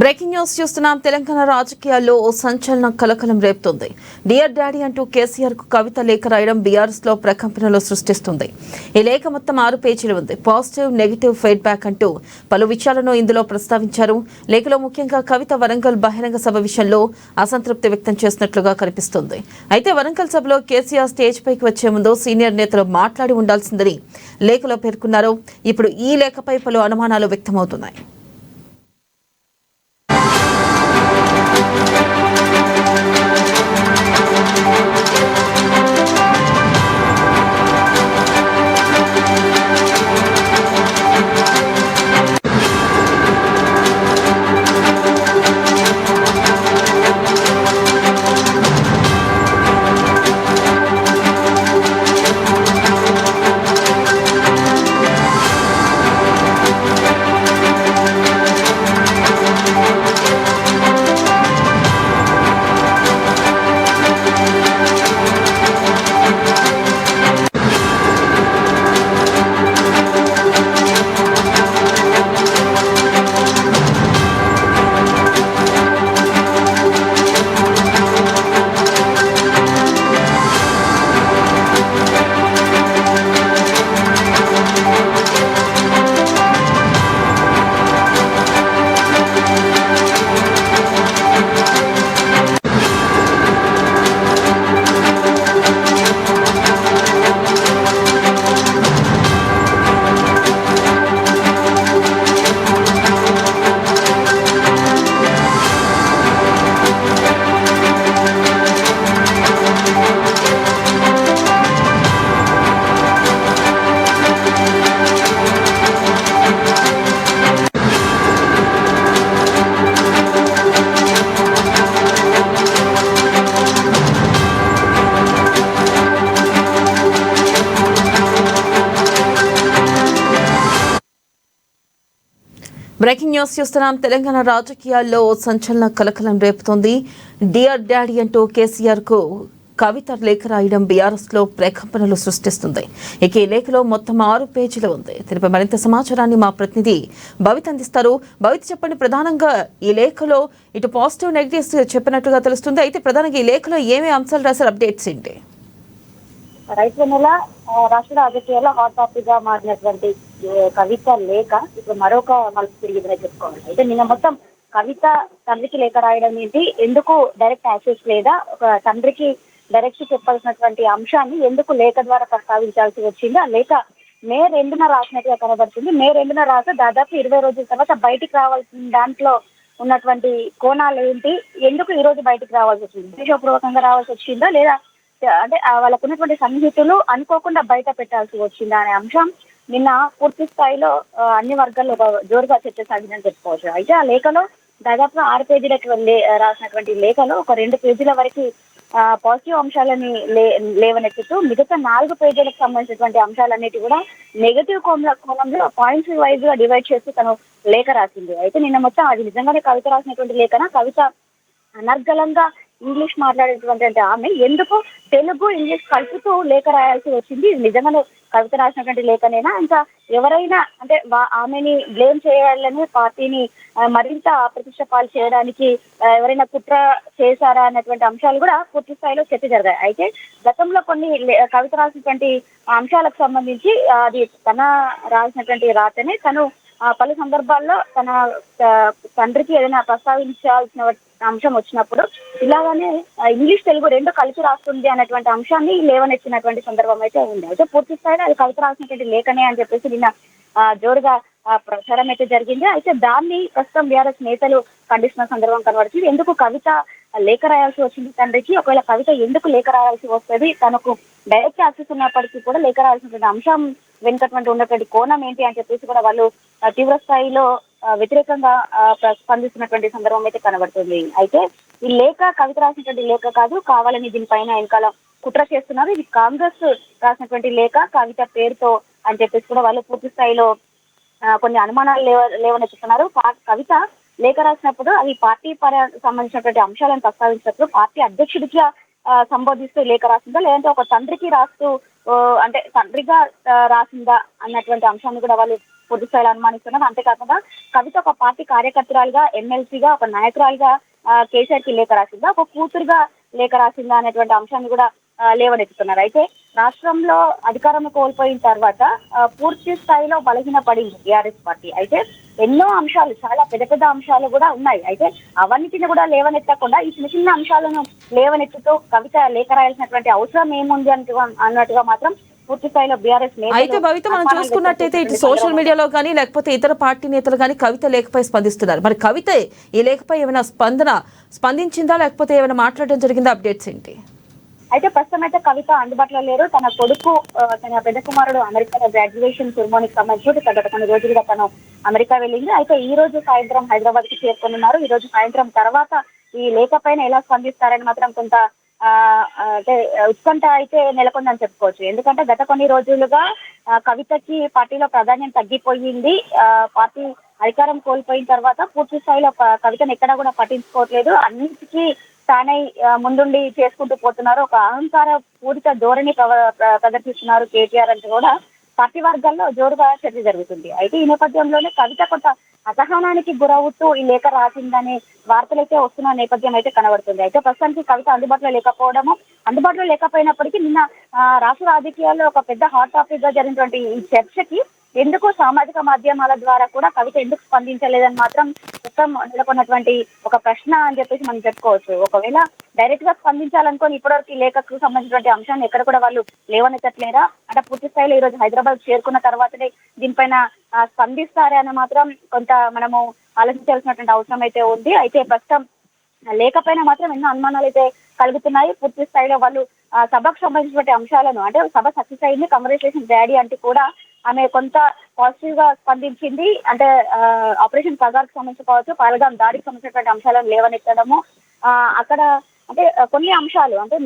Breaking news చూస్తున్నాం. తెలంగాణ రాజకీయాల్లో ఓ సంచలనం కలకలం రేపుతుంది. డియర్ డాడీ అంటూ కేసీఆర్ కు కవిత లేఖ రాయడం బీఆర్ఎస్ లో ప్రకంపనలు సృష్టిస్తుంది. ఈ లేఖ మొత్తం 6 పేజీలు ఉంది. పాజిటివ్, నెగిటివ్ ఫీడ్బ్యాక్ అంటూ పలు విషయాలను ఇందులో ప్రస్తావించారు. లేఖలో ముఖ్యంగా కవిత వరంగల్ బహిరంగ సభ విషయంలో అసంతృప్తి వ్యక్తం చేసినట్లుగా కనిపిస్తుంది. అయితే వరంగల్ సభలో కేసీఆర్ స్టేజ్ పైకి వచ్చే ముందు సీనియర్ నేతలు మాట్లాడి ఉండాల్సిందని లేఖలో పేర్కొన్నారు. ఇప్పుడు ఈ లేఖపై పలు అనుమానాలు వ్యక్తమవుతున్నాయి. బ్రేకింగ్ న్యూస్ చూస్తున్నాం. తెలంగాణ రాజకీయాల్లో సంచలన కలకలం రేపుతోంది. డియర్ డాడీ అంటూ కేసీఆర్ కు కవిత లేఖ రాయడం బీఆర్ఎస్ లో ప్రకంపనలు సృష్టిస్తుంది. ఇక ఈ లేఖలో మొత్తం 6 పేజీలు ఉంది. దీనిపై మరింత సమాచారాన్ని మా ప్రతినిధి భవిత్ అందిస్తారు. భవిత్, చెప్పండి, ప్రధానంగా ఈ లేఖలో ఇటు పాజిటివ్, నెగిటివ్స్ చెప్పినట్టుగా తెలుస్తుంది. అయితే ప్రధానంగా ఈ లేఖలో ఏమేమి అంశాలు రాశారు? అప్డేట్స్ ఏంటి? రైతు నెల రాష్ట్ర రాజకీయాల్లో హాట్ టాపిక్ గా మారినటువంటి కవిత లేఖ ఇప్పుడు మరొక మలుపు తిరిగిందని చెప్పుకోవాలి. అయితే నిన్న మొత్తం కవిత తండ్రికి లేఖ రాయడం ఏంటి, ఎందుకు డైరెక్ట్ యాక్సెస్ లేదా ఒక తండ్రికి డైరెక్ట్ చెప్పాల్సినటువంటి అంశాన్ని ఎందుకు లేఖ ద్వారా ప్రస్తావించాల్సి వచ్చింది? ఆ లేఖ మే 2న రాసినట్టుగా కనబడుతుంది. మే 2న రాసి దాదాపు 20 రోజుల తర్వాత బయటికి రావాల్సిన దాంట్లో ఉన్నటువంటి కోణాలు ఏంటి, ఎందుకు ఈ రోజు బయటికి రావాల్సి వచ్చింది? ఉద్దేశపూర్వకంగా రావాల్సి వచ్చిందా, లేదా అంటే వాళ్ళకు ఉన్నటువంటి సన్నిహితులు అనుకోకుండా బయట పెట్టాల్సి వచ్చిందా అనే అంశం నిన్న పూర్తి స్థాయిలో అన్ని వర్గాల్లో ఒక జోరుగా చర్చ సాగిందని చెప్పుకోవచ్చు. అయితే ఆ లేఖలో దాదాపు 6 పేజీలకు రాసినటువంటి లేఖలో ఒక 2 పేజీల వరకు పాజిటివ్ అంశాలని లేవనెత్తుతూ మిగతా 4 పేజీలకు సంబంధించినటువంటి అంశాలన్నిటి కూడా నెగటివ్ కోణంలో పాయింట్స్ వైజ్ గా డివైడ్ చేస్తూ తను లేఖ రాసింది. అయితే నిన్న మొత్తం అది నిజంగానే కవిత రాసినటువంటి లేఖన, కవిత అనర్గళంగా ఇంగ్లీష్ మాట్లాడేటువంటి ఆమె ఎందుకు తెలుగు, ఇంగ్లీష్ కలుపుతూ లేఖ రాయాల్సి వచ్చింది? నిజంగానే కవిత రాసినటువంటి లేఖనేనా, ఇంకా ఎవరైనా అంటే ఆమెని బ్లేమ్ చేయాలని, పార్టీని మరింత అప్రతిష్ట పాలు చేయడానికి ఎవరైనా కుట్ర చేశారా అన్నటువంటి అంశాలు కూడా పూర్తి స్థాయిలో చర్చ జరిగాయి. అయితే గతంలో కొన్ని కవిత రాసినటువంటి అంశాలకు సంబంధించి అది తన రాసినటువంటి రాతనే తను పలు సందర్భాల్లో తన తండ్రికి ఏదైనా ప్రస్తావించాల్సిన అంశం వచ్చినప్పుడు ఇలాగానే ఇంగ్లీష్, తెలుగు 2 కలిసి రాస్తుంది అన్నటువంటి అంశాన్ని లేవనెత్తినటువంటి సందర్భం అయితే ఉంది. అయితే పూర్తి స్థాయిలో అది కవిత రాసినటువంటి లేఖనే అని చెప్పేసి నిన్న జోరుగా ప్రచారం అయితే జరిగింది. అయితే దాన్ని ప్రస్తుతం బీఆర్ఎస్ నేతలు ఖండిస్తున్న సందర్భం కనబడుతుంది. ఎందుకు కవిత లేఖ రాయాల్సి వచ్చింది తండ్రికి, ఒకవేళ కవిత ఎందుకు లేఖ రాయాల్సి వస్తుంది, తనకు డైరెక్ట్ యాక్సెస్ ఉన్నప్పటికీ కూడా లేఖ రాయాల్సినటువంటి అంశం వెనుకటువంటి ఉన్నటువంటి కోణం ఏంటి అని చెప్పేసి కూడా వాళ్ళు తీవ్ర స్థాయిలో వ్యతిరేకంగా స్పందిస్తున్నటువంటి సందర్భం అయితే కనబడుతుంది. అయితే ఈ లేఖ కవిత రాసినటువంటి లేఖ కాదు, కావాలని దీనిపైన వెనకాల కుట్ర చేస్తున్నారు. ఇది కాంగ్రెస్ రాసినటువంటి లేఖ కవిత పేరుతో అని చెప్పేసి కూడా వాళ్ళు పూర్తి స్థాయిలో కొన్ని అనుమానాలు లేవనెత్తుతున్నారు. కవిత లేఖ రాసినప్పుడు అవి పార్టీ సంబంధించినటువంటి అంశాలను ప్రస్తావించినప్పుడు పార్టీ అధ్యక్షుడిగా సంబోధిస్తూ లేఖ రాసిందా, లేదంటే ఒక తండ్రికి రాస్తూ అంటే తండ్రిగా రాసిందా అన్నటువంటి అంశాన్ని కూడా వాళ్ళు పూర్తి స్థాయిలో అనుమానిస్తున్నారు. అంతేకాకుండా కవిత ఒక పార్టీ కార్యకర్తరాలుగా, ఎమ్మెల్సీగా, ఒక నాయకురాలుగా కేసీఆర్ కి లేఖ రాసిందా, ఒక కూతురుగా లేఖ రాసిందా అనేటువంటి అంశాన్ని కూడా లేవనెత్తుతున్నారు. అయితే రాష్ట్రంలో అధికారం కోల్పోయిన తర్వాత పూర్తి స్థాయిలో బలహీన పడింది టీఆర్ఎస్ పార్టీ. అయితే ఎన్నో అంశాలు, చాలా పెద్ద పెద్ద అంశాలు కూడా ఉన్నాయి. అయితే అవన్నిటిని కూడా లేవనెత్తకుండా ఈ చిన్న చిన్న అంశాలను లేవనెత్తుతూ కవిత లేఖ రాయాల్సినటువంటి అవసరం ఏముంది అన్నట్టుగా మాత్రం పూర్తి స్థాయిలో బీఆర్ఎస్ అయితే భవిత మనం చూసుకున్నట్టయితే ఇటు సోషల్ మీడియాలో కానీ లేకపోతే ఇతర పార్టీ నేతలు కానీ కవిత లేఖపై స్పందిస్తున్నారు. మరి కవిత ఈ లేఖపై ఏమైనా స్పందించిందా, లేకపోతే ఏమైనా మాట్లాడడం జరిగిందా? అప్డేట్స్ ఏంటి? అయితే ప్రస్తుతం అయితే కవిత అందుబాటులో లేరు. తన కొడుకు, తన పెద్ద కుమారుడు అమెరికాలో గ్రాడ్యుయేషన్ సెరమోనీకి సంబంధించి గత కొన్ని రోజులుగా తను అమెరికా వెళ్ళింది. అయితే ఈ రోజు సాయంత్రం హైదరాబాద్ కి చేరుకున్నారు. ఈ రోజు సాయంత్రం తర్వాత ఈ లేఖ పైన ఎలా స్పందిస్తారని మాత్రం కొంత అంటే ఉత్కంఠ అయితే నెలకొందని చెప్పుకోవచ్చు. ఎందుకంటే గత కొన్ని రోజులుగా కవితకి పార్టీలో ప్రాధాన్యం తగ్గిపోయింది. పార్టీ అధికారం కోల్పోయిన తర్వాత పూర్తి స్థాయిలో కవితను ఎక్కడా కూడా పట్టించుకోవట్లేదు. అన్నిటికీ తానే ముందుండి చేసుకుంటూ పోతున్నారు. ఒక అహంకార పూరిత ధోరణి ప్రదర్శిస్తున్నారు కేటీఆర్ అంటే కూడా పార్టీ వర్గాల్లో జోరుగా చర్చ జరుగుతుంది. అయితే ఈ నేపథ్యంలోనే కవిత కొంత అసహనానికి గురవుతూ ఈ లేఖ రాసిందనే వార్తలైతే వస్తున్న నేపథ్యం అయితే కనబడుతుంది. అయితే ప్రస్తుతానికి కవిత అందుబాటులో లేకపోయినప్పటికీ నిన్న రాష్ట్ర రాజకీయాల్లో ఒక పెద్ద హాట్ టాపిక్ గా జరిగినటువంటి ఈ చర్చకి ఎందుకు సామాజిక మాధ్యమాల ద్వారా కూడా కవిత ఎందుకు స్పందించలేదని మాత్రం మొత్తం నెలకొన్నటువంటి ఒక ప్రశ్న అని చెప్పేసి మనం చెప్పుకోవచ్చు. ఒకవేళ డైరెక్ట్ గా స్పందించాలనుకొని ఇప్పటివరకు లేఖకు సంబంధించినటువంటి అంశాన్ని ఎక్కడ కూడా వాళ్ళు లేవనెత్తట్లేరా అంటే పూర్తి స్థాయిలో ఈ రోజు హైదరాబాద్ చేరుకున్న తర్వాతనే దీనిపైన స్పందిస్తారా అని మాత్రం కొంత మనము ఆలోచించాల్సినటువంటి అవసరం అయితే ఉంది. అయితే ప్రస్తుతం లేఖ పైన మాత్రం ఎన్నో అనుమానాలు అయితే కలుగుతున్నాయి. పూర్తి స్థాయిలో వాళ్ళు సభకు సంబంధించినటువంటి అంశాలను అంటే సభ సక్సెస్ అయింది, కంగ్రాచులేషన్ డాడీ అంటే కూడా ఆమె కొంత పాజిటివ్ గా స్పందించింది. అంటే ఆపరేషన్ కగార్కి సంబంధించి కావచ్చు, పాల్గాం దాడికి సంబంధించినటువంటి అంశాలను లేవనెత్తడము, అక్కడ అంటే కొన్ని అంశాలు అంటే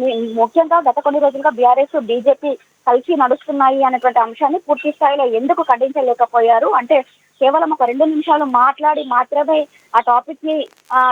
ముఖ్యంగా గత కొన్ని రోజులుగా బీఆర్ఎస్ బీజేపీ కలిసి నడుస్తున్నాయి అనేటువంటి అంశాన్ని పూర్తి స్థాయిలో ఎందుకు ఖండించలేకపోయారు అంటే కేవలం ఒక 2 నిమిషాలు మాట్లాడి మాత్రమే ఆ టాపిక్ ని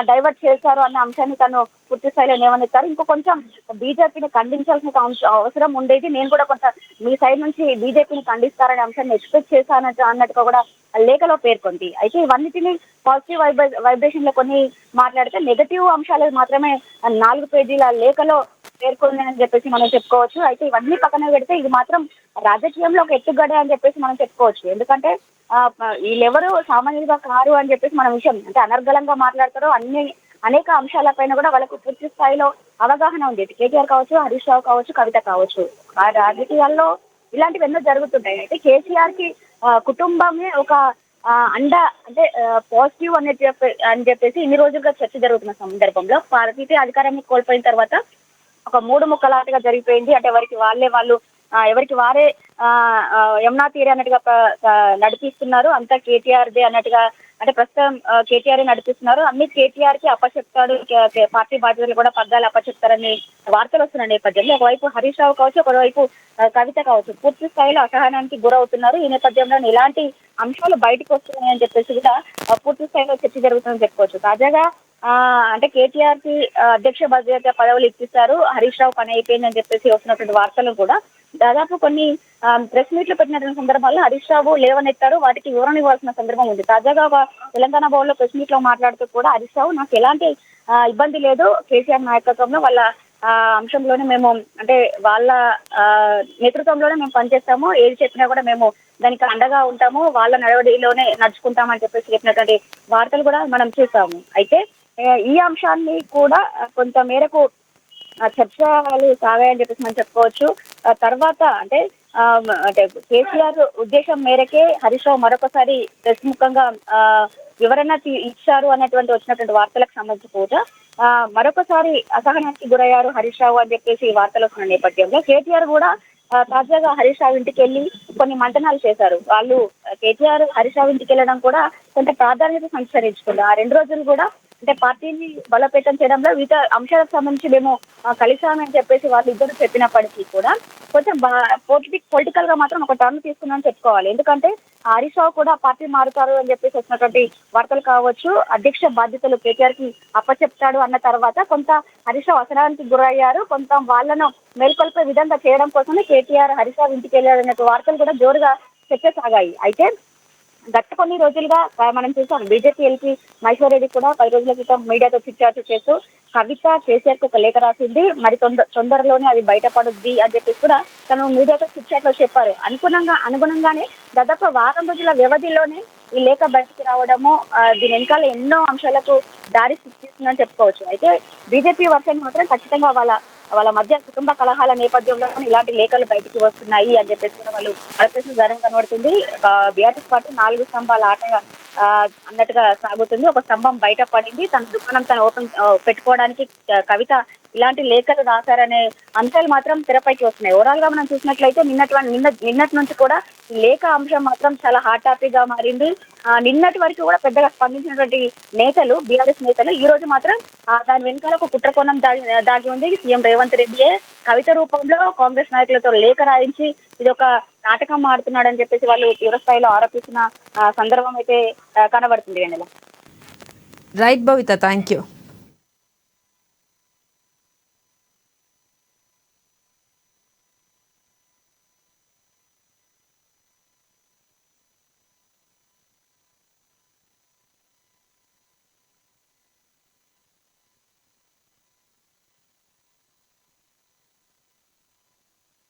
డైవర్ట్ చేశారు అన్న అంశాన్ని తను పూర్తి స్థాయిలో లేవనెత్తారు. ఇంకో కొంచెం బీజేపీని ఖండించాల్సిన అవసరం ఉండేది, నేను కూడా కొంత మీ సైడ్ నుంచి బీజేపీని ఖండిస్తారనే అంశాన్ని ఎక్స్పెక్ట్ చేశాను అన్నట్టుగా కూడా లేఖలో పేర్కొంది. అయితే ఇవన్నిటిని పాజిటివ్ వైబ్రేషన్ లో కొన్ని మాట్లాడితే నెగటివ్ అంశాలు మాత్రమే 4 పేజీల లేఖలో పేర్కొందని చెప్పేసి మనం చెప్పుకోవచ్చు. అయితే ఇవన్నీ పక్కన పెడితే ఇది మాత్రం రాజకీయంలో ఒక ఎత్తుగడ అని చెప్పేసి మనం చెప్పుకోవచ్చు. ఎందుకంటే వీళ్ళెవరు సామాన్యులుగా కారు అని చెప్పేసి మన విషయం అంటే అనర్గళంగా మాట్లాడతారు. అనేక అంశాలపైన కూడా వాళ్ళకు పూర్తి స్థాయిలో అవగాహన ఉంది. కేటీఆర్ కావచ్చు, హరీష్ రావు కావచ్చు, కవిత కావచ్చు. ఆ రాజకీయాల్లో ఇలాంటివి ఎన్నో జరుగుతుంటాయి. అయితే కేసీఆర్ కి కుటుంబమే ఒక అండ అంటే పాజిటివ్ అని చెప్పేసి ఇన్ని రోజులుగా చర్చ జరుగుతున్న సందర్భంలో పార్టీ అధికారాన్ని కోల్పోయిన తర్వాత ఒక 3 ముక్కలాటగా జరిగిపోయింది. అంటే ఎవరికి వారే యమునా తీరే అన్నట్టుగా నడిపిస్తున్నారు. అంతా కేటీఆర్ దే అన్నట్టుగా అంటే ప్రస్తుతం కేటీఆర్ నడిపిస్తున్నారు. అన్ని కేటీఆర్ కి అప్పచెప్తాడు, పార్టీ బాధ్యతలు కూడా పగ్గాలు అప్పచెప్తారని వార్తలు వస్తున్న నేపథ్యంలో ఒకవైపు హరీష్ రావు కావచ్చు, ఒకవైపు కవిత కావచ్చు పూర్తి స్థాయిలో అసహనానికి గురవుతున్నారు. ఈ నేపథ్యంలో ఇలాంటి అంశాలు బయటకు వస్తున్నాయని చెప్పేసి కూడా పూర్తి స్థాయిలో చర్చ జరుగుతుందని చెప్పుకోవచ్చు. తాజాగా అంటే కేటీఆర్ కి అధ్యక్ష బాధ్యత పదవులు ఇప్పిస్తారు, హరీష్ రావు పని అయిపోయిందని చెప్పేసి వస్తున్నటువంటి వార్తలు కూడా దాదాపు కొన్ని ప్రెస్ మీట్లు పెట్టినటువంటి సందర్భాల్లో హరీష్ రావు లేవనెత్తారు, వాటికి వివరణ ఇవ్వాల్సిన సందర్భం ఉంది. తాజాగా తెలంగాణ భవన్ లో ప్రెస్ మీట్ లో మాట్లాడుతూ కూడా హరీష్ రావు నాకు ఎలాంటి ఇబ్బంది లేదు, కేసీఆర్ నాయకత్వంలో వాళ్ళ అంశంలోనే మేము అంటే వాళ్ళ నేతృత్వంలోనే మేము పనిచేస్తాము, ఏది చెప్పినా కూడా మేము దానికి అండగా ఉంటాము, వాళ్ళ నడవడిలోనే నడుచుకుంటామని చెప్పేసి చెప్పినటువంటి వార్తలు కూడా మనం చూసాము. అయితే ఈ అంశాన్ని కూడా కొంత మేరకు చర్చలు సాగాయని చెప్పేసి మనం చెప్పుకోవచ్చు. తర్వాత అంటే కేసీఆర్ ఉద్దేశం మేరకే హరీష్ రావు మరొకసారి ప్రెస్ ముఖంగా వివరణ ఇచ్చారు అన్నటువంటి వచ్చినటువంటి వార్తలకు సంబంధించి కూడా మరొకసారి అసహనానికి గురయ్యారు హరీష్ రావు అని చెప్పేసి ఈ వార్తలు వస్తున్న నేపథ్యంలో కేటీఆర్ కూడా తాజాగా హరీష్ రావు ఇంటికి వెళ్ళి కొన్ని మంతనాలు చేశారు. వాళ్ళు కేటీఆర్ హరీష్ రావు ఇంటికి వెళ్ళడం కూడా కొంత ప్రాధాన్యత సంచరించుకుంది. ఆ 2 రోజులు కూడా అంటే పార్టీని బలోపేతం చేయడంలో వివిధ అంశాలకు సంబంధించి మేము కలిసామని చెప్పేసి వాళ్ళు ఇద్దరు చెప్పినప్పటికీ కూడా కొంచెం పొలిటికల్ గా మాత్రం ఒక టర్న్ తీసుకున్నామని చెప్పుకోవాలి. ఎందుకంటే హరీష్ రావు కూడా పార్టీ మారుతారు అని చెప్పేసి వచ్చినటువంటి వార్తలు కావచ్చు. అధ్యక్ష బాధ్యతలు కేటీఆర్ కి అప్పచెప్తాడు అన్న తర్వాత కొంత హరీష్ రావు అసహనానికి గురయ్యారు. కొంత వాళ్ళను మేల్కొల్పే విధంగా చేయడం కోసమే కేటీఆర్ హరీష్ రావు ఇంటికి వెళ్ళారనే వార్తలు కూడా జోరుగా చర్చ సాగాయి. అయితే గత కొన్ని రోజులుగా మనం చూసాం బీజేపీ ఎంపీ మహేశ్వర్ రెడ్డి కూడా 10 రోజుల క్రితం మీడియాతో చిట్చాటు చేస్తూ కవిత కేసీఆర్ కు ఒక లేఖ రాసింది, మరి తొందరలోనే అది బయటపడుద్ది అని చెప్పేసి కూడా తను మీడియాతో చిట్చాట్లో చెప్పారు. అనుగుణంగానే దాదాపు వారం రోజుల వ్యవధిలోనే ఈ లేఖ బయటకు రావడము దీని వెనకాల ఎన్నో అంశాలకు దారి సృష్టిస్తుందని చెప్పుకోవచ్చు. అయితే బీజేపీ వర్షన్ మాత్రం ఖచ్చితంగా వాళ్ళ మధ్య కుటుంబ కలహాల నేపథ్యంలో ఇలాంటి లేఖలు బయటికి వస్తున్నాయి అని చెప్పేసి కూడా వాళ్ళు అలపేసిన ధరం కనబడుతుంది. బీఆర్ఎస్ పార్టీ 4 స్తంభాల ఆటగా అన్నట్టుగా సాగుతుంది. ఒక స్తంభం బయట పడింది, తన దుకాణం తను ఓపెన్ పెట్టుకోవడానికి కవిత ఇలాంటి లేఖలు రాశారనే అంశాలు మాత్రం తెరపైకి వస్తున్నాయి. ఓవరాల్ గా మనం చూసినట్లయితే నిన్నటి నుంచి కూడా లేఖ అంశం మాత్రం చాలా హాట్ టాపిక్ గా మారింది. నిన్నటి వరకు కూడా పెద్దగా స్పందించినటువంటి నేతలు బీఆర్ఎస్ నేతలు ఈ రోజు మాత్రం దాని వెనకాల ఒక కుట్రకోణం దాగి ఉంది. సీఎం రేవంత్ రెడ్డియే కవిత రూపంలో కాంగ్రెస్ నాయకులతో లేఖ రాయించి ఇది ఒక నాటకం ఆడుతున్నాడని చెప్పేసి వాళ్ళు తీవ్ర స్థాయిలో ఆరోపిస్తున్న సందర్భం అయితే కనబడుతుంది. Right Bhavita, thank you.